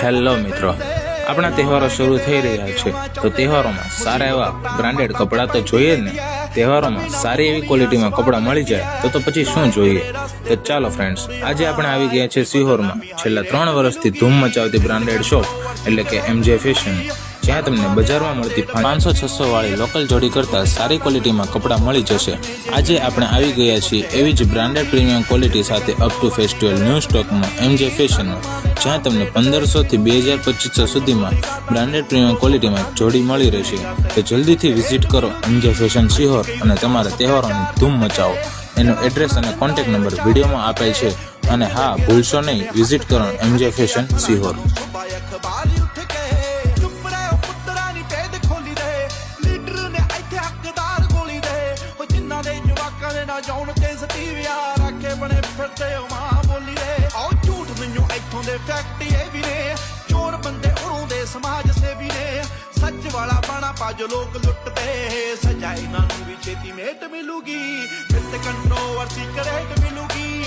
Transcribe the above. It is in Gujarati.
હેલો મિત્રો, આપણા તહેવારો શરૂ થઈ રહ્યા છે તો તહેવારોમાં સારા એવા બ્રાન્ડેડ કપડાં તો જોઈએ જ ને। તહેવારોમાં સારી એવી ક્વોલિટીમાં કપડાં મળી જાય તો પછી શું જોઈએ। તો ચાલો ફ્રેન્ડ્સ, આજે આપણે આવી ગયા છે સિહોરમાં છેલ્લા 3 વર્ષથી ધૂમ મચાવતી બ્રાન્ડેડ શોપ એટલે કે MJ ફેશન, જ્યાં તમને બજારમાં મળતી 500-600 વાળી લોકલ જોડી કરતાં સારી ક્વોલિટીમાં કપડાં મળી જશે। આજે આપણે આવી ગયા છીએ એવી જ બ્રાન્ડેડ પ્રીમિયમ ક્વોલિટી સાથે અપ ટુ ફેસ્ટિવલ ન્યૂ સ્ટોકમાં MJ ફેશનમાં, જ્યાં તમને 1500 થી 2200-2500 સુધીમાં બ્રાન્ડેડ પ્રીમિયમ ક્વોલિટીમાં જોડી મળી રહેશે। તો જલ્દીથી વિઝિટ કરો MJ ફેશન સિહોર અને તમારા તહેવારોની ધૂમ મચાવો। એનું એડ્રેસ અને કોન્ટેક્ટ નંબર વિડીયોમાં આપેલ છે, અને હા, ભૂલશો નહીં વિઝિટ કરો MJ ફેશન સિહોર। ਜਾਉਣ ਤੇ ਸਤੀਵਿਆ ਰੱਖੇ ਬਣੇ ਫਿਰਦੇ ਹੋ ਮਾਂ ਬੋਲੀ ਦੇ ਆਓ ਝੂਠ ਮੈਨੂੰ ਇੱਥੋਂ ਦੇ ਫੈਕਟ ਇਹ ਵੀ ਨੇ ਚੋਰ ਬੰਦੇ ਉਰੋਂ ਦੇ ਸਮਾਜ ਸੇਵੀ ਨੇ ਸੱਚ ਵਾਲਾ ਬਾਣਾ ਪਾਜ ਲੋਕ ਲੁੱਟਦੇ ਸਜਾਈ ਨਾ ਨੂੰ ਵੀ ਛੇਤੀ ਮੇਟ ਮਿਲੂਗੀ ਫਿਰ ਤੇ ਕੰਟਰੋਵਰਸੀ ਕਰੇਟ ਮਿਲੂਗੀ